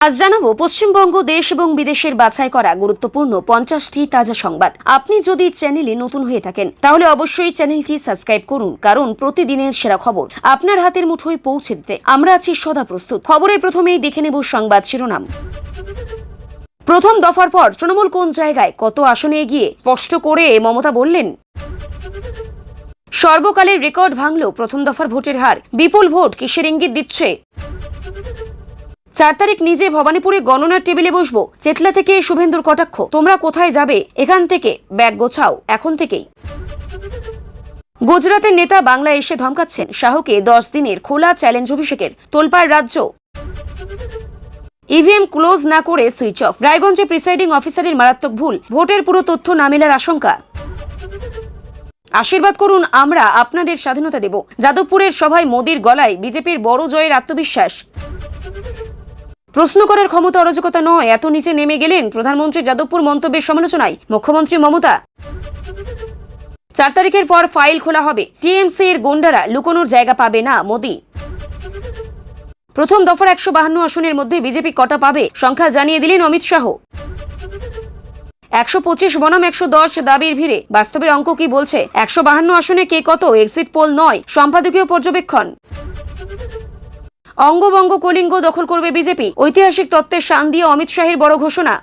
আজ জানাবো পশ্চিমবঙ্গ দেশ এবং বিদেশের বাছাই করা গুরুত্বপূর্ণ 50টি তাজা সংবাদ। আপনি যদি চ্যানেলে নতুন হয়ে থাকেন তাহলে অবশ্যই চ্যানেলটি সাবস্ক্রাইব করুন, কারণ প্রতিদিনের সেরা খবর আপনার হাতের মুঠোয় পৌঁছে দিতে আমরা আছি সদা প্রস্তুত। খবরের প্রথমেই দেখে নেব সংবাদ শিরোনাম। প্রথম দফার পর তৃণমূল কোন জায়গায় কত আসনে এগিয়ে স্পষ্ট করে মমতা বললেন। সর্বকালের রেকর্ড ভাঙল প্রথম দফার ভোটের হার। বিপুল ভোট কিসের ইঙ্গিত দিচ্ছে? 4 তারিখ নিজে ভবানীপুরে গণনার টেবিলে বসবো। চেতলা থেকে শুভেন্দুর কটাক্ষ, তোমরা কোথায় যাবে? এখান থেকে ব্যাগ গোছাও এখন থেকেই। গুজরাতের নেতা বাংলায় এসে ধমকাচ্ছেন, শাহকে 10 দিনের খোলা চ্যালেঞ্জ অভিষেকের। তোলপাড় রাজ্য। ইভিএম ক্লোজ না করে সুইচ অফ। রায়গঞ্জে প্রিসাইডিং অফিসারের মারাত্মক ভুল, ভোটের পুরো তথ্য না মেলার আশঙ্কা। আশীর্বাদ করুন, আমরা আপনাদের স্বাধীনতা দেব। যাদবপুরের সভায় মোদির গলায় বিজেপির বড় জয়ের আত্মবিশ্বাস। প্রশ্ন করার ক্ষমতা অরাজকতা নয়, এত নিচে নেমে গেলেন প্রধানমন্ত্রী যাদবপুর মন্তব্যের সমালোচনায় মুখ্যমন্ত্রী মমতা। 4 তারিখের পর ফাইল খোলা হবে, টিএমসি এর গুন্ডারা লুকোনোর জায়গা পাবে না মোদি। প্রথম দফার 152 আসনের মধ্যে বিজেপি কটা পাবে সংখ্যা জানিয়ে দিলেন অমিত শাহ। 125 বনাম 110 দাবির ভিড়ে বাস্তবের অঙ্ক কি বলছে? 152 আসনে কে কত এক্সিট পোল নয়, সম্পাদকীয় পর্যবেক্ষণ। অঙ্গবঙ্গ কলিঙ্গ দখল করবে বিজেপি, ঐতিহাসিক তত্ত্বের শান দিয়ে অমিত শাহের বড় ঘোষণা।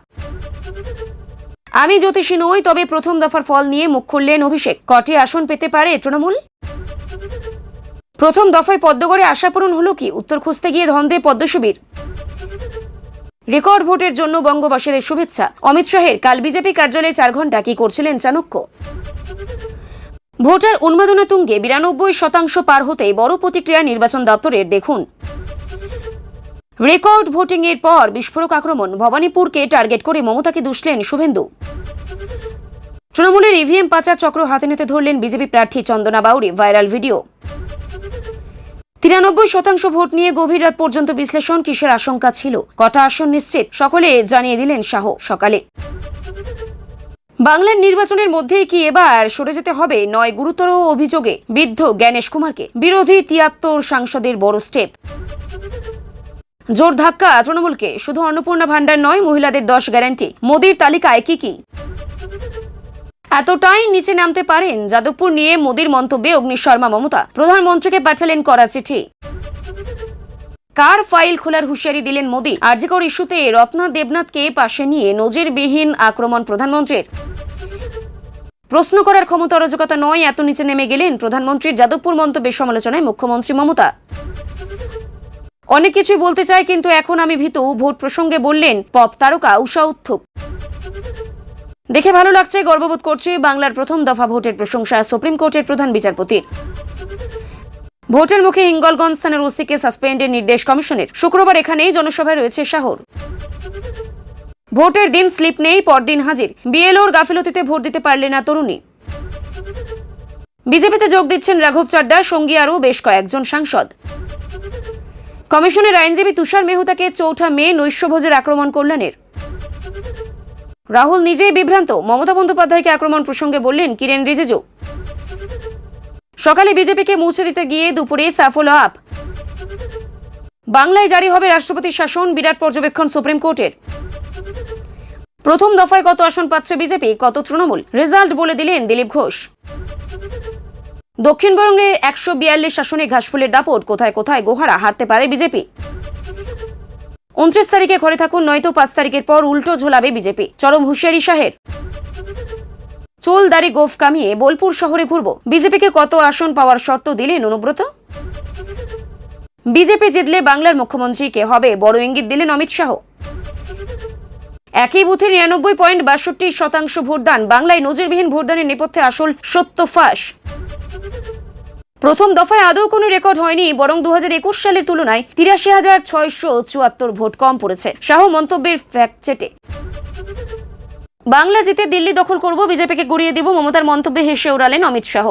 আমি জ্যোতিষী নই, তবে প্রথম দফার ফল নিয়ে মুখ খুললেন অভিষেক। কটি আসন পেতে পারে তৃণমূল? প্রথম দফায় পদ্মগড়ে আশাপূরণ হলো কি? উত্তর খুঁজতে গিয়ে ধন্দে পদ্মশিবির। রেকর্ড ভোটের জন্য বঙ্গবাসীদের শুভেচ্ছা। অমিত শাহের কাল বিজেপি কার্যালয়ে 4 ঘন্টা কি করছিলেন চাণক্য। ভোটার উন্মাদনা তুঙ্গে 92% পার হতে বড় প্রতিক্রিয়া নির্বাচন দপ্তরের, দেখুন। রেকর্ড ভোটিং এর পর বিস্ফোরক আক্রমণ, ভবানীপুরকে টার্গেট করে মমতাকে দুষলেন শুভেন্দু। তৃণমূলের ইভিএম পাচার চক্র হাতে নাতে ধরলেন বিজেপি প্রার্থী চন্দনা বাউরি, ভাইরাল ভিডিও। 93% ভোট নিয়ে গভীর রাত পর্যন্ত বিশ্লেষণ, কিসের আশঙ্কা ছিল? কটা আসন নিশ্চিত? সকলে জানিয়ে দিলেন শাহ সকালে। বাংলার নির্বাচনের মধ্যেই কি এবার সরে যেতে হবে? নয় গুরুতর অভিযোগে বিদ্ধ জ্ঞানেশ কুমারকে, বিরোধী 73 সাংসদের বড় স্টেপ। জোর ধাক্কা তৃণমূলকে, শুধু অন্নপূর্ণা ভান্ডার নয়, মহিলাদের 10 গ্যারান্টি। মোদির তালিকায় কি কি? এতটাই নিচে নামতে পারেন? যাদবপুর নিয়ে মোদির মন্তব্যে অগ্নিশর্মা মমতা, প্রধানমন্ত্রীকে পাঠালেন করা চিঠি। কার ফাইল খোলার হুঁশিয়ারি দিলেন মোদি? আরজিকর ইস্যুতে রত্না দেবনাথকে পাশে নিয়ে নজিরবিহীন আক্রমণ প্রধানমন্ত্রীর। প্রশ্ন করার ক্ষমতা অরাজকতা নয়, এত নিচে নেমে গেলেন প্রধানমন্ত্রীর যাদবপুর মন্তব্যের সমালোচনায় মুখ্যমন্ত্রী মমতা। অনেক কিছুই বলতে চাই, কিন্তু এখন আমি ভীতু, ভোট প্রসঙ্গে বললেন পপ তারকা উষা উত্থুপ। দেখে ভালো লাগছে, গর্ববোধ করছি। বাংলার প্রথম দফা ভোটের প্রশংসা সুপ্রিম কোর্টের প্রধান বিচারপতির। ভোটের মুখে হিঙ্গলগঞ্জ থানার ওসিকে সাসপেন্ডের নির্দেশ কমিশনের। শুক্রবার এখানেই জনসভায় রয়েছে শাহর। ভোটের দিন স্লিপ নেই, পরদিন হাজির। বিএলওর গাফিলতিতে ভোট দিতে পারলেন না তরুণী। বিজেপিতে যোগ দিচ্ছেন রাঘব চাড্ডা, সঙ্গী আরও বেশ কয়েকজন সাংসদ। কমিশনের আইনজীবী তুষার মেহতাকে 4 মে নৈশভোজের আক্রমণ কল্যাণের। রাহুল নিজেই বিভ্রান্ত, মমতা বন্দ্যোপাধ্যায়কে আক্রমণ প্রসঙ্গে বললেন কিরেন রিজিজু। সকালে বিজেপিকে মুছে দিতে গিয়ে দুপুরে সাফল আপ। বাংলায় জারি হবে রাষ্ট্রপতির শাসন, বিরাট পর্যবেক্ষণ সুপ্রিম কোর্টের। প্রথম দফায় কত আসন পাচ্ছে বিজেপি, কত তৃণমূল? রেজাল্ট বলে দিলেন দিলীপ ঘোষ। দক্ষিণবঙ্গের 142 আসনে ঘাসফুলের দাপট, কোথায় কোথায় গোহারা হারতে পারে বিজেপি। 29 তারিখে ঘরে থাকুন, নয়তো 5 তারিখের পর উল্টো ঝোলাবে বিজেপি, চরম হুঁশিয়ারি শাহের। চুল দাড়ি গোফ কামিয়ে বোলপুর শহরে ঘুরবো। বিজেপিকে কত আসন পাওয়ার শর্ত দিলেন অনুব্রত। বিজেপি জিতলে বাংলার মুখ্যমন্ত্রীকে হবে বড় ইঙ্গিত দিলেন অমিত শাহ। একই বুথে 99.62% ভোটদান, বাংলায় নজিরবিহীন ভোটদানের নেপথ্যে আসল সত্য ফাঁস। প্রথম দফায় আদৌ কোনো রেকর্ড হয়নি, বরং 2021 সালের তুলনায় 83,674 ভোট কম পড়েছে। শাহ মন্তব্যের ফ্যাক্ট চেটে। বাংলা জিতে দিল্লি দখল করব, বিজেপিকে গড়িয়ে দিব, মমতার মন্তব্যে হেসে উড়ালেন অমিত শাহ।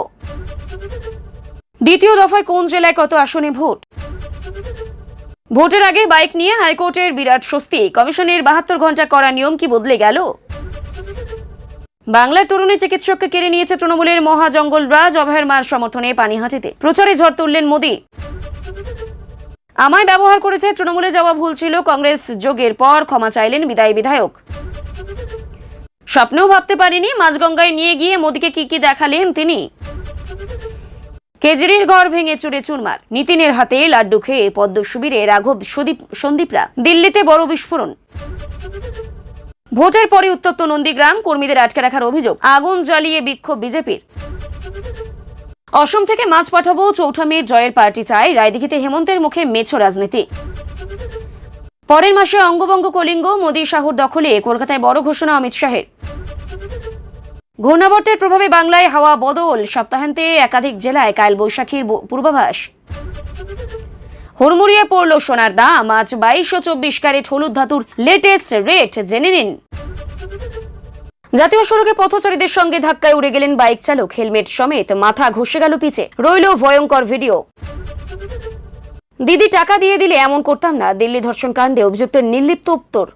দ্বিতীয় দফায় কোন জেলায় কত আসনে ভোট? ভোটের আগে বাইক নিয়ে হাইকোর্টের বিরাট স্বস্তি, কমিশনের 72 ঘন্টা করা নিয়ম কি বদলে গেল? বাংলার তরুণী চিকিৎসককে কেড়ে নিয়েছে তৃণমূলের মহাজঙ্গল রাজ, অভয়ের মার সমর্থনে পানিহাটিতে প্রচারে ঝড় তুললেন মোদি। আমায় ব্যবহার করেছে, তৃণমূলে যাওয়া ভুল ছিল, কংগ্রেস যোগের পর ক্ষমা চাইলেন বিদায়ী বিধায়ক। স্বপ্নেও ভাবতে পারিনি মাঝগঙ্গায় নিয়ে গিয়ে মোদীকে কি দেখালেন তিনি। কেজরির ঘর ভেঙে চুরে চুরমার, নিতিনের হাতে লাড্ডু খেয়ে পদ্ম শিবিরে রাঘব সন্দীপরা, দিল্লিতে বড় বিস্ফোরণ। ভোটের পরে উত্তপ্ত নন্দীগ্রাম, কর্মীদের আটকে রাখার অভিযোগ, আগুন জ্বালিয়ে বিক্ষোভ বিজেপির। অসম থেকে মাছ পাঠাবো, চৌঠা মেয়ের জয়ের পার্টি চায়, রায়দিঘিতে হেমন্তের মুখে মেছো রাজনীতি। পরের মাসে অঙ্গভঙ্গ কলিঙ্গ, মোদী শাহুর দখলে, কলকাতায় বড় ঘোষণা অমিত শাহের। ঘূর্ণাবর্তের প্রভাবে বাংলায় হাওয়া বদল, সপ্তাহান্তে একাধিক জেলায় কালবৈশাখীর পূর্বাভাস। হুড়মুড়িয়ে পড়ল সোনার দাম, আজ 2224 ক্যারেট হলুদ ধাতুর লেটেস্ট রেট জেনে নিন। জাতীয় সড়কে পথচারীদের সঙ্গে ধাক্কায় উড়ে গেলেন বাইক চালক, হেলমেট সমেত মাথা ঘষে গেল পিছে, রইল ভয়ঙ্কর ভিডিও। দিদি টাকা দিয়ে দিলে এমন করতাম না, দিল্লি ধর্ষণ কাণ্ডে অভিযুক্তের নির্লিপ্ত উত্তর।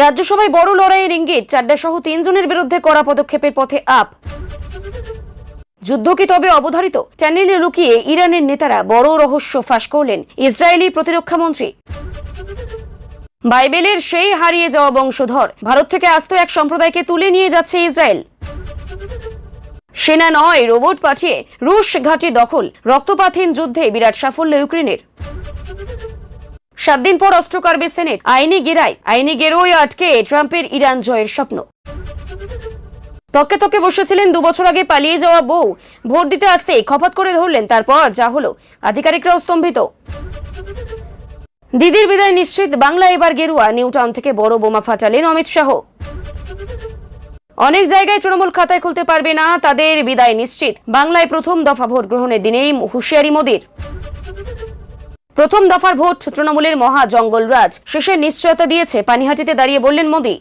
রাজ্যসভায় বড় লড়াইয়ের ইঙ্গিত, চাড্ডা সহ 3 জনের বিরুদ্ধে কড়া পদক্ষেপের পথে আপ। যুদ্ধ কি তবে অবধারিত? টানেলে লুকিয়ে ইরানের নেতারা বড় রহস্য ফাঁস করলেন ইসরায়েলি প্রতিরক্ষা মন্ত্রী। বাইবেলের সেই হারিয়ে যাওয়া বংশধর, ভারত থেকে আস্ত এক সম্প্রদায়কে তুলে নিয়ে যাচ্ছে ইসরায়েল। সেনা নয়, রোবট পাঠিয়ে রুশ ঘাঁটি দখল, রক্তপাতহীন যুদ্ধে বিরাট সাফল্য ইউক্রেনের। 7 দিন পর অস্ত্র কাড়বে সেনেট, আইনি গেরোয় আটকে ট্রাম্পের ইরান জয়ের স্বপ্ন। তকে তকে বসেছিলেন 2 বছর আগে পালিয়ে যাওয়া বউ, ভোট দিতে আসতেই খপাত করে ধরলেন, তারপর যা হলো আধিকারিকরাও স্তম্ভিত। দিদির বিদায় নিশ্চিত, বাংলা এবার গেরুয়া, নিউ টাউন থেকে বড় বোমা ফাটালেন অমিত শাহ। অনেক জায়গায় তৃণমূল খাতায় খুলতে পারবে না, তাদের বিদায় নিশ্চিত, বাংলায় প্রথম দফা ভোট গ্রহণের দিনেই হুঁশিয়ারি মোদীর। প্রথম দফার ভোট তৃণমূলের মহা জঙ্গলরাজ, শেষের নিশ্চয়তা দিয়েছে পানিহাটিতে দাঁড়িয়ে বললেন মোদী।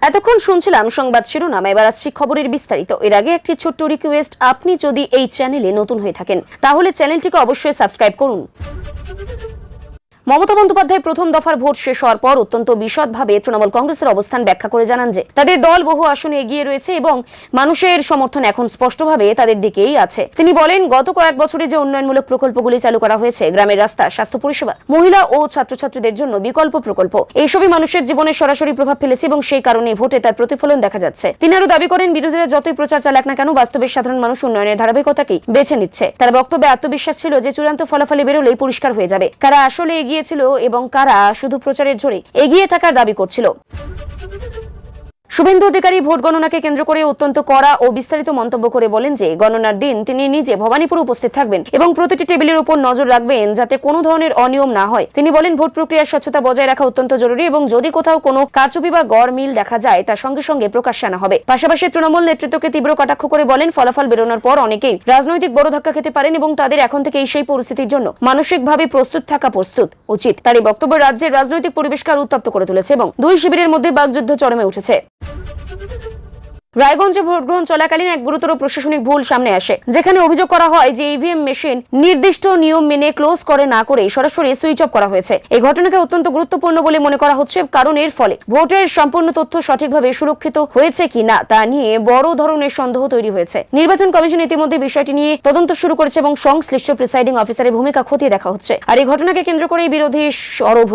এতক্ষণ শুনছিলাম সংবাদ শিরোনাম, এবার আসছি খবরের বিস্তারিত। এর আগে একটি ছোট্ট রিকোয়েস্ট, আপনি যদি এই চ্যানেলে নতুন হয়ে থাকেন তাহলে চ্যানেলটিকে অবশ্যই সাবস্ক্রাইব করুন। মমতা বন্দ্যোপাধ্যায় প্রথম দফার ভোট শেষ হওয়ার পর অত্যন্ত বিশদভাবে তৃণমূল কংগ্রেসের অবস্থান ব্যাখ্যা করে জানান যে তাদের দল বহু আসনে এগিয়ে রয়েছে এবং মানুষের সমর্থন এখন স্পষ্টভাবে তাদের দিকেই আছে। তিনি বলেন, গত কয়েক বছরে যে উন্নয়নমূলক প্রকল্পগুলি চালু করা হয়েছে, গ্রামের রাস্তা, স্বাস্থ্য পরিষেবা, মহিলা ও ছাত্রছাত্রীদের জন্য বিকল্প প্রকল্প, এইসবই মানুষের জীবনে সরাসরি প্রভাব ফেলেছে এবং সেই কারণে ভোটে তার প্রতিফলন দেখা যাচ্ছে। তিনি আরো দাবি করেন, বিরোধীরা যতই প্রচার চালাক না কেন, বাস্তবে সাধারণ মানুষ উন্নয়নের ধারাবাহিকতাকেই বেছে নিচ্ছে। তার বক্তব্যে আত্মবিশ্বাস ছিল যে চূড়ান্ত ফলাফলে বেরোলেই পরিষ্কার হয়ে যাবে কারা আসলে এগিয়েছিল এবং কারা শুধু প্রচারের জোরে এগিয়ে থাকার দাবি করছিল। শুভেন্দু অধিকারী ভোট গণনাকে কেন্দ্র করে অত্যন্ত কড়া ও বিস্তারিত মন্তব্য করে বলেন যে গণনার দিন তিনি নিজে ভবানীপুরে উপস্থিত থাকবেন এবং প্রতিটি টেবিলের উপর নজর রাখবেন যাতে কোনো ধরনের অনিয়ম না হয়। তিনি বলেন, ভোট প্রক্রিয়ার স্বচ্ছতা বজায় রাখা অত্যন্ত জরুরি এবং যদি কোথাও কোনো কারচুপি বা গড়মিল দেখা যায় তা সঙ্গে সঙ্গে প্রকাশ্যে আনা হবে। পাশাপাশি তৃণমূল নেতৃত্বকে তীব্র কটাক্ষ করে বলেন, ফলাফল বেরোনোর পর অনেকেই রাজনৈতিক বড় ধাক্কা খেতে পারেন এবং তাদের এখন থেকেই সেই পরিস্থিতির জন্য মানসিকভাবে প্রস্তুত থাকা উচিত। তার এই বক্তব্য রাজ্যের রাজনৈতিক পরিবেশকে আরো উত্তপ্ত করে তুলেছে এবং 2 শিবিরের মধ্যে বাকযুদ্ধ চরমে উঠেছে। রায়গঞ্জে ভোট গ্রহণ চলাকালীন এক গুরুতর প্রশাসনিক ভুল সামনে আসে, যেখানে অভিযোগ করা হয় যে ইভিএম মেশিন নির্দিষ্ট নিয়ম মেনে ক্লোজ না করে সরাসরি সুইচ অফ করা হয়েছে। এই ঘটনাকে অত্যন্ত গুরুত্বপূর্ণ বলে মনে করা হচ্ছে, কারণ এর ফলে ভোটের সম্পূর্ণ তথ্য সঠিকভাবে সুরক্ষিত হয়েছে কিনা তা নিয়ে বড় ধরনের সন্দেহ তৈরি হয়েছে। নির্বাচন কমিশন ইতিমধ্যে বিষয়টি নিয়ে তদন্ত শুরু করেছে এবং সংশ্লিষ্ট প্রিসাইডিং অফিসারের ভূমিকা খতিয়ে দেখা হচ্ছে। আর এই ঘটনাকে কেন্দ্র করে বিরোধী সরব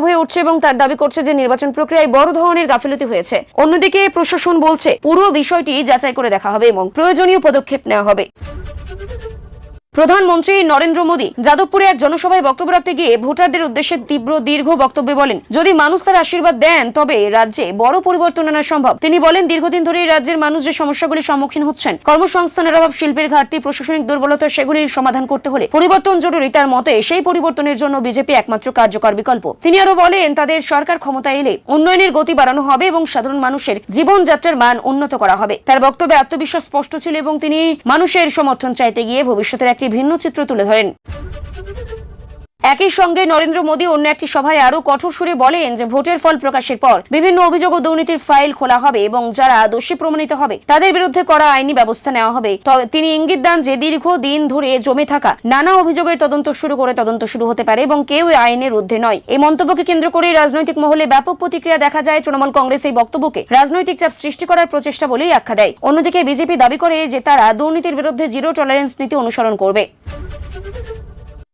হয়ে উঠছে এবং তার দাবি করছে যে নির্বাচন প্রক্রিয়ায় বড় ধরনের গাফিলতি হয়েছে। অন্যদিকে প্রশাসন বলছে পুরো বিষয়টি যাচাই করে দেখা হবে এবং প্রয়োজনীয় পদক্ষেপ নেওয়া হবে। প্রধানমন্ত্রী নরেন্দ্র মোদী যাদবপুরে এক জনসভায় বক্তব্য রাখতে গিয়ে ভোটারদের উদ্দেশ্যে দীর্ঘ বক্তব্যে বলেন, যদি মানুষ তার আশীর্বাদ দেন তবে রাজ্যে বড় পরিবর্তন আনা সম্ভব। তিনি বলেন, দীর্ঘদিন ধরে রাজ্যের মানুষ যে সমস্যাগুলির সম্মুখীন হচ্ছেন, কর্মসংস্থানের অভাব, শিল্পের ঘাটতি, প্রশাসনিক দুর্বলতা, সেগুলির সমাধান করতে হলে পরিবর্তন জরুরি। তার মতে সেই পরিবর্তনের জন্য বিজেপি একমাত্র কার্যকর বিকল্প। তিনি আরো বলেন, তাদের সরকার ক্ষমতায় এলে উন্নয়নের গতি বাড়ানো হবে এবং সাধারণ মানুষের জীবনযাত্রার মান উন্নত করা হবে। তার বক্তব্যে আত্মবিশ্বাস স্পষ্ট ছিল এবং তিনি মানুষের সমর্থন চাইতে গিয়ে ভবিষ্যতের একটি ভিন্ন চিত্র তুলে ধরেন। একই সঙ্গে নরেন্দ্র মোদী অন্য একটি সভায় আরো কঠোর সুরে বলেন যে ভোটের ফল প্রকাশের পর বিভিন্ন অভিযোগ ও দুর্নীতির ফাইল খোলা হবে এবং যারা দোষী প্রমাণিত হবে তাদের বিরুদ্ধে কড়া আইনি ব্যবস্থা নেওয়া হবে। তিনি ইঙ্গিত দেন যে দীর্ঘদিন ধরে জমে থাকা নানা অভিযোগের তদন্ত শুরু হতে পারে এবং কেউ আইনের ঊর্ধ্বে নয়। এই মন্তব্যকে কেন্দ্র করে রাজনৈতিক মহলে ব্যাপক প্রতিক্রিয়া দেখা যায়। তৃণমূল কংগ্রেস এই বক্তব্যকে রাজনৈতিক চাপ সৃষ্টি করার প্রচেষ্টা বলেই আখ্যা দেয়। অন্যদিকে বিজেপি দাবি করে যে তারা দুর্নীতির বিরুদ্ধে জিরো টলারেন্স নীতি অনুসরণ করবে।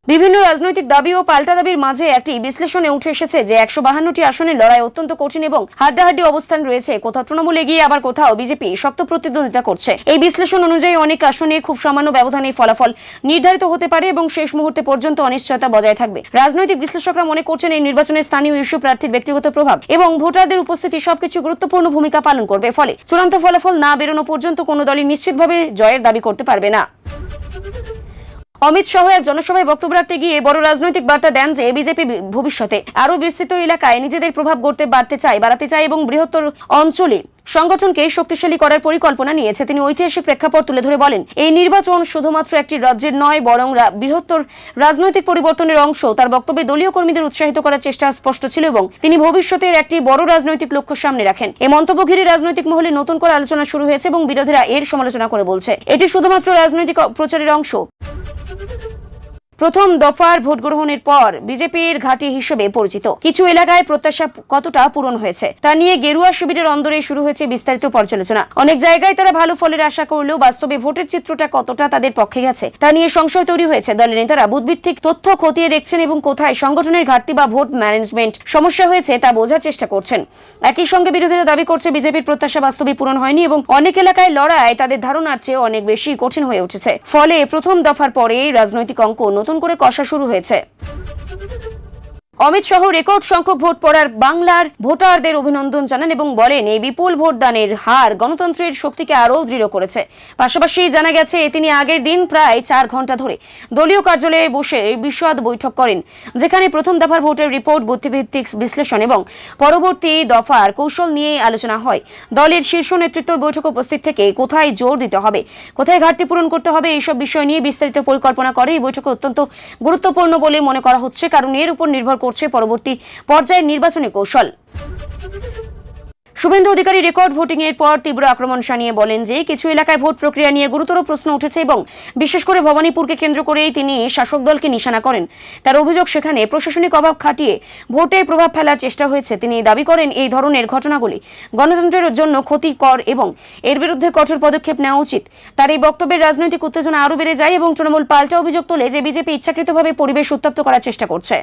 বিভিন্ন রাজনৈতিক দাবি ও পাল্টা দাবির মাঝে একটি বিশ্লেষণে উঠে এসেছে যে 152টি আসনের লড়াই অত্যন্ত কঠিন এবং হাড্ডাহাড্ডি অবস্থান রয়েছে। কোথাও তৃণমূল এগিয়ে, আবার কোথাও বিজেপি শক্ত প্রতিদ্বন্দ্বিতা করছে। এই বিশ্লেষণ অনুযায়ী অনেক আসনে খুব সামান্য ব্যবধানে ফলাফল নির্ধারিত হতে পারে এবং শেষ মুহূর্তে পর্যন্ত অনিশ্চয়তা বজায় থাকবে। রাজনৈতিক বিশ্লেষকরা মনে করছেন এই নির্বাচনে স্থানীয় ইস্যু, প্রার্থীর ব্যক্তিগত প্রভাব এবং ভোটারদের উপস্থিতি সবকিছু গুরুত্বপূর্ণ ভূমিকা পালন করবে। ফলে চূড়ান্ত ফলাফল না বেরোনো পর্যন্ত কোনো দলই নিশ্চিতভাবে জয়ের দাবি করতে পারবে না। অমিত শাহ এক জনসভায় বক্তব্য রাখতে গিয়ে বড় রাজনৈতিক বার্তা দেন যে বিজেপি ভবিষ্যতে আরো বিস্তৃত এলাকায় নিজেদের প্রভাব বাড়াতে চায় এবং বৃহত্তর অঞ্চলে সংগঠনকে শক্তিশালী করার পরিকল্পনা নিয়েছে। তিনি ঐতিহাসিক প্রেক্ষাপট তুলে ধরে বলেন, এই নির্বাচন শুধুমাত্র একটি রাজ্যের নয়, বরং বৃহত্তর রাজনৈতিক পরিবর্তনের অংশ। তার বক্তব্যে দলীয় কর্মীদের উৎসাহিত করার চেষ্টা স্পষ্ট ছিল এবং তিনি ভবিষ্যতের একটি বড় রাজনৈতিক লক্ষ্য সামনে রাখেন। এই মন্তব্য ঘিরে রাজনৈতিক মহলে নতুন করে আলোচনা শুরু হয়েছে এবং বিরোধীরা এর সমালোচনা করে বলছে এটি শুধুমাত্র রাজনৈতিক প্রচারের অংশ। প্রথম দফার ভোট গ্রহণের পর বিজেপির ঘাঁটি হিসেবে পরিচিত কিছু এলাকায় প্রত্যাশা কতটা পূরণ হয়েছে তা নিয়ে গেরুয়া শিবিরের অন্দরে শুরু হয়েছে বিস্তারিত পর্যালোচনা। অনেক জায়গায় তারা ভালো ফলের আশা করলেও বাস্তবে ভোটের চিত্রটা কতটা তাদের পক্ষে গেছে তা নিয়ে সংশয় তৈরি হয়েছে। দলের নেতারা বুথভিত্তিক তথ্য খতিয়ে দেখছেন এবং কোথায় সংগঠনের ঘাটতি বা ভোট ম্যানেজমেন্ট সমস্যা হয়েছে তা বোঝার চেষ্টা করছেন। একই সঙ্গে বিরোধীরা দাবি করছে বিজেপির প্রত্যাশা বাস্তবে পূরণ হয়নি এবং অনেক এলাকায় লড়াই তাদের ধারণার চেয়ে অনেক বেশি কঠিন হয়ে উঠেছে। ফলে প্রথম দফার পরে রাজনৈতিক অঙ্ক নতুন করে কষা শুরু হয়েছে। অমিত শাহ রেকর্ড সংখ্যক ভোট পড়ার বাংলার ভোটারদের অভিনন্দন জানান এবং বলেন এই বিপুল ভোটদানের হার গণতন্ত্রের শক্তিকে আরও দৃঢ় করেছে। পাশাপাশি জানা গেছে তিনি আগের দিন প্রায় 4 ঘন্টা ধরে দলীয় কার্যালয়ে বসে বিশদ বৈঠক করেন, যেখানে প্রথম দফার ভোটের রিপোর্ট, বুদ্ধিভিত্তিক বিশ্লেষণ এবং পরবর্তী দফার কৌশল নিয়ে আলোচনা হয়। দলের শীর্ষ নেতৃত্ব বৈঠকে উপস্থিত থেকে কোথায় জোর দিতে হবে, কোথায় ঘাটতি পূরণ করতে হবে এইসব বিষয় নিয়ে বিস্তারিত পরিকল্পনা করে। এই বৈঠক অত্যন্ত গুরুত্বপূর্ণ বলে মনে করা হচ্ছে, কারণ এর উপর নির্ভর করছে পরবর্তী পর্যায়ের নির্বাচনী কৌশল। শুভেন্দু অধিকারী রেকর্ড ভোটিং এর পর তীব্র আক্রমণ শানিয়ে বলেন যে কিছু এলাকায় ভোট প্রক্রিয়া নিয়ে গুরুতর প্রশ্ন উঠেছে এবং বিশেষ করে ভবানীপুরকে কেন্দ্র করেই তিনি শাসক দলকে নিশানা করেন। তার অভিযোগ সেখানে প্রশাসনিক অভাব খাটিয়ে ভোটে প্রভাব ফেলার চেষ্টা হয়েছে। তিনি দাবি করেন এই ধরনের ঘটনাগুলি গণতন্ত্রের জন্য ক্ষতিকর এবং এর বিরুদ্ধে কঠোর পদক্ষেপ নেওয়া উচিত। তার এই বক্তব্যের রাজনৈতিক উত্তেজনা আরও বেড়ে যায় এবং তৃণমূল পাল্টা অভিযোগ তোলে যে বিজেপি ইচ্ছাকৃতভাবে পরিবেশ উত্তপ্ত করার চেষ্টা করছে।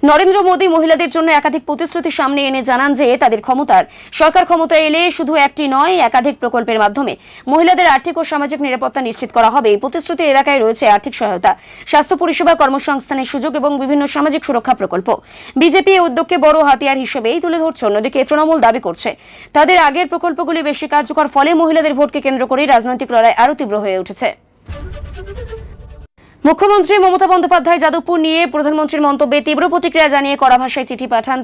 নরেন্দ্র মোদী মহিলাদের জন্য একাধিক প্রতিশ্রুতি সামনে এনে জানান যে তাদের সরকার ক্ষমতায় এলে শুধু একটি নয়, একাধিক প্রকল্পের মাধ্যমে মহিলাদের আর্থিক ও সামাজিক নিরাপত্তা নিশ্চিত করা হবে। এই প্রতিশ্রুতি এলাকায় রয়েছে আর্থিক সহায়তা, স্বাস্থ্য পরিষেবা, কর্মসংস্থানের সুযোগ এবং বিভিন্ন সামাজিক সুরক্ষা প্রকল্প। বিজেপি এই উদ্যোগকে বড় হাতিয়ার হিসেবেই তুলে ধরছে। অন্যদিকে তৃণমূল দাবি করছে তাদের আগের প্রকল্পগুলি বেশি কার্যকর, ফলে মহিলাদের ভোটকে কেন্দ্র করে রাজনৈতিক লড়াই আরও তীব্র হয়ে উঠেছে। মুখ্যমন্ত্রী মমতা বন্দ্যোপাধ্যায় যাদবপুর নিয়ে প্রধানমন্ত্রীর মন্তব্যে তীব্র প্রতিক্রিয়া জানিয়ে কড়া ভাষায় চিঠি পাঠান।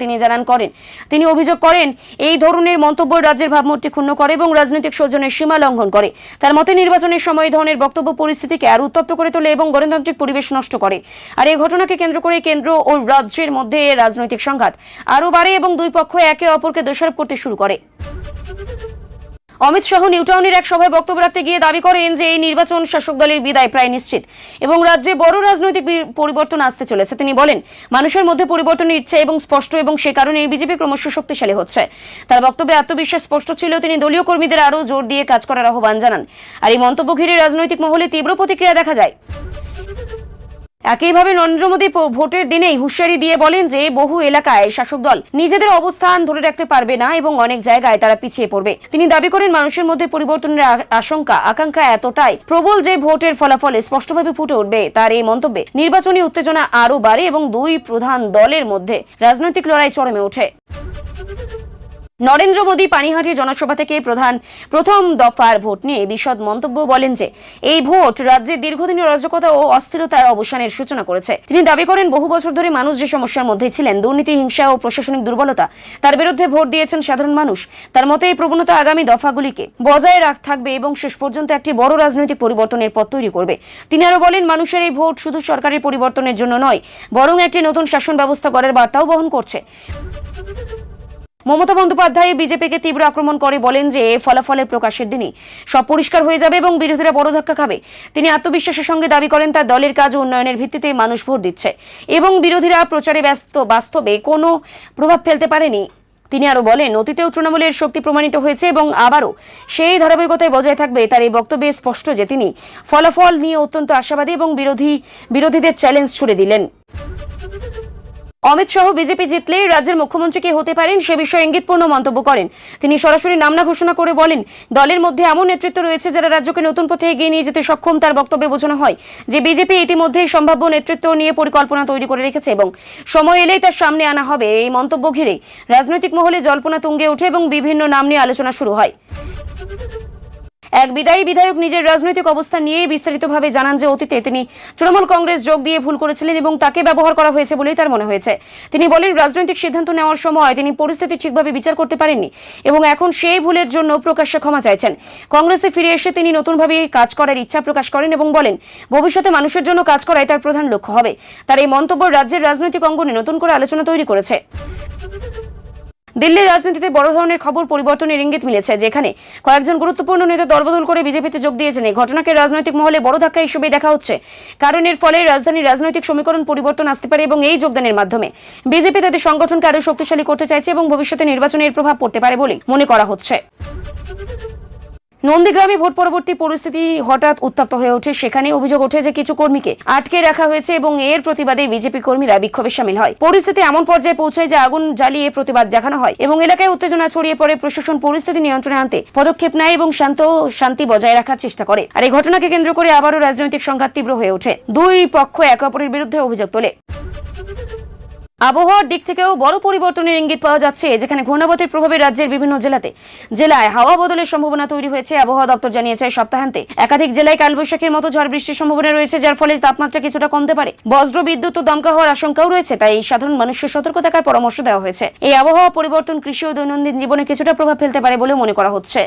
তিনি অভিযোগ করেন এই ধরনের মন্তব্য রাজ্যের ভাবমূর্তি ক্ষুণ্ণ করে এবং রাজনৈতিক সৌজন্যের সীমা লঙ্ঘন করে। তার মতে নির্বাচনের সময় ধরনের বক্তব্য পরিস্থিতিকে আরও উত্তপ্ত করে তোলে এবং গণতান্ত্রিক পরিবেশ নষ্ট করে। আর এই ঘটনাকে কেন্দ্র করে কেন্দ্র ও রাজ্যের মধ্যে রাজনৈতিক সংঘাত আরও বাড়ে এবং দুই পক্ষ একে অপরকে দোষারোপ করতে শুরু করে। অমিত শাহ নিউটাউনের এক সভায় বক্তব্য রাখতে গিয়ে দাবি করেন যে এই নির্বাচন শাসক দলের বিদায় প্রায় নিশ্চিত এবং রাজ্যে বড় রাজনৈতিক পরিবর্তন আসতে চলেছে। তিনি বলেন মানুষের মধ্যে পরিবর্তনের ইচ্ছে এবং স্পষ্ট এবং সে কারণে এই বিজেপি ক্রমশ শক্তিশালী হচ্ছে। তার বক্তব্যে আত্মবিশ্বাস স্পষ্ট ছিল। তিনি দলীয় কর্মীদের আরও জোর দিয়ে কাজ করার আহ্বান জানান। আর এই মন্তব্য ঘিরে রাজনৈতিক মহলে তীব্র প্রতিক্রিয়া দেখা যায়। একইভাবে নরেন্দ্র মোদী ভোটের দিনেই হুঁশিয়ারি দিয়ে বলেন যে বহু এলাকায় শাসক দল নিজেদের অবস্থান ধরে রাখতে পারবে না এবং অনেক জায়গায় তারা পিছিয়ে পড়বে। তিনি দাবি করেন মানুষের মধ্যে পরিবর্তনের আকাঙ্ক্ষা এতটাই প্রবল যে ভোটের ফলাফলে স্পষ্টভাবে ফুটে উঠবে। তার এই মন্তব্যে নির্বাচনী উত্তেজনা আরও বাড়ে এবং দুই প্রধান দলের মধ্যে রাজনৈতিক লড়াই চরমে ওঠে। নরেন্দ্র মোদী পানিহাটির জনসভা থেকে প্রথম দফার ভোট নিয়ে বিশদ মন্তব্য বলেন যে এই ভোট রাজ্যের দীর্ঘদিনের অরাজকতা ও অস্থিরতার অবসানের সূচনা করেছে। তিনি দাবি করেন বহু বছর ধরে মানুষ যে সমস্যার মধ্যে ছিলেন, দুর্নীতি, হিংসা ও প্রশাসনিক দুর্বলতা, তার বিরুদ্ধে ভোট দিয়েছেন সাধারণ মানুষ। তার মতে এই প্রবণতা আগামী দফাগুলিকে বজায় থাকবে এবং শেষ পর্যন্ত একটি বড় রাজনৈতিক পরিবর্তনের পথ তৈরি করবে। তিনি আরো বলেন মানুষের এই ভোট শুধু সরকারের পরিবর্তনের জন্য নয়, বরং একটি নতুন শাসন ব্যবস্থা গড়ার বার্তাও বহন করছে। মমতা বন্দ্যোপাধ্যায় বিজেপিকে তীব্র আক্রমণ করে বলেন যে ফলাফলের প্রকাশের দিনই সব পরিষ্কার হয়ে যাবে এবং বিরোধীরা বড় ধাক্কা খাবে। তিনি আত্মবিশ্বাসের সঙ্গে দাবি করেন তার দলের কাজ ও উন্নয়নের ভিত্তিতে মানুষ ভোট দিচ্ছে এবং বিরোধীরা প্রচারে বাস্তবে কোনো প্রভাব ফেলতে পারেনি। তিনি আরো বলেন, অতীতেও তৃণমূলের শক্তি প্রমাণিত হয়েছে এবং আবারও সেই ধারাবাহিকতায় বজায় থাকবে। তার এই বক্তব্যে স্পষ্ট যে তিনি ফলাফল নিয়ে অত্যন্ত আশাবাদী এবং বিরোধীদের চ্যালেঞ্জ ছুড়ে দিলেন। অমিত শাহ বিজেপি জিতলে রাজ্যের মুখ্যমন্ত্রী কে হতে পারেন সে বিষয়ে ইঙ্গিতপূর্ণ মন্তব্য করেন। তিনি সরাসরি নাম না ঘোষণা করে বলেন, দলের মধ্যে এমন নেতৃত্ব রয়েছে যারা রাজ্যকে নতুন পথে এগিয়ে নিয়ে যেতে সক্ষম। তার বক্তব্যে বোঝানো হয় যে বিজেপি ইতিমধ্যেই সম্ভাব্য নেতৃত্ব নিয়ে পরিকল্পনা তৈরি করে রেখেছে এবং সময় এলেই তার সামনে আনা হবে। এই মন্তব্য ঘিরে রাজনৈতিক মহলে জল্পনা তুঙ্গে ওঠে এবং বিভিন্ন নাম নিয়ে আলোচনা শুরু হয়। এক বিদায়ী বিধায়ক নিজের রাজনৈতিক অবস্থান নিয়ে বিস্তারিতভাবে জানান যে অতীতে তিনি তৃণমূল কংগ্রেস যোগ দিয়ে ভুল করেছিলেন এবং তাকে ব্যবহার করা হয়েছে বলেই তার মনে হয়েছে। তিনি বলেন, রাজনৈতিক সিদ্ধান্ত নেওয়ার সময় তিনি পরিস্থিতি ঠিকভাবে বিচার করতে পারেননি এবং এখন সেই ভুলের জন্য প্রকাশ্যে ক্ষমা চাইছেন। কংগ্রেসে ফিরে এসে তিনি নতুনভাবে কাজ করার ইচ্ছা প্রকাশ করেন এবং বলেন, ভবিষ্যতে মানুষের জন্য কাজ করাই তার প্রধান লক্ষ্য হবে। তার এই মন্তব্য রাজ্যের রাজনৈতিক অঙ্গনে নতুন করে আলোচনা তৈরি করেছে। দিল্লির রাজনীতিতে বড় ধরনের খবর পরিবর্তনের ইঙ্গিত মিলেছে, যেখানে কয়েকজন গুরুত্বপূর্ণ নেতা দলবদল করে বিজেপিতে যোগ দিয়েছেন। এই ঘটনাকে রাজনৈতিক মহলে বড় ধাক্কা হিসেবে দেখা হচ্ছে, কারণ এর ফলে রাজধানীর রাজনৈতিক সমীকরণ পরিবর্তন আসতে পারে এবং এই যোগদানের মাধ্যমে বিজেপি তাদের সংগঠনকে আরো শক্তিশালী করতে চাইছে এবং ভবিষ্যতে নির্বাচনে এর প্রভাব পড়তে পারে বলে মনে করা হচ্ছে। নন্দীগ্রামে ভোট পরবর্তী পরিস্থিতি হঠাৎ উত্তপ্ত হয়ে ওঠে। সেখানে অভিযোগ ওঠে যে কিছু কর্মীকে আটকে রাখা হয়েছে এবং এর প্রতিবাদে বিজেপি কর্মীরা বিক্ষোভে শামিল হয়। পরিস্থিতি এমন পর্যায়ে পৌঁছায় যে আগুন জ্বালিয়ে প্রতিবাদ দেখানো হয় এবং এলাকায় উত্তেজনা ছড়িয়ে পড়ে। প্রশাসন পরিস্থিতি নিয়ন্ত্রণে আনতে পদক্ষেপ নেয় এবং শান্তি বজায় রাখার চেষ্টা করে। আর এই ঘটনাকে কেন্দ্র করে আবারও রাজনৈতিক সংঘাত তীব্র হয়ে ওঠে। দুই পক্ষ একে অপরের বিরুদ্ধে অভিযোগ তোলে। আবহাওয়ার দিক থেকেও বড় পরিবর্তনের ইঙ্গিত পাওয়া যাচ্ছে, যেখানে ঘূর্ণাবর্তের প্রভাবে রাজ্যের বিভিন্ন জেলায় হাওয়া বদলের সম্ভাবনা তৈরি হয়েছে। আবহাওয়া দপ্তর জানিয়েছে, সপ্তাহান্তে একাধিক জেলায় কালবৈশাখীর মতো ঝড় বৃষ্টির সম্ভাবনা রয়েছে, যার ফলে তাপমাত্রা কিছুটা কমতে পারে। বজ্র বিদ্যুৎ ও দমকা হওয়ার আশঙ্কাও রয়েছে, তাই সাধারণ মানুষকে সতর্ক থাকার পরামর্শ দেওয়া হয়েছে। এই আবহাওয়া পরিবর্তন কৃষি ও দৈনন্দিন জীবনে কিছুটা প্রভাব ফেলতে পারে বলে মনে করা হচ্ছে।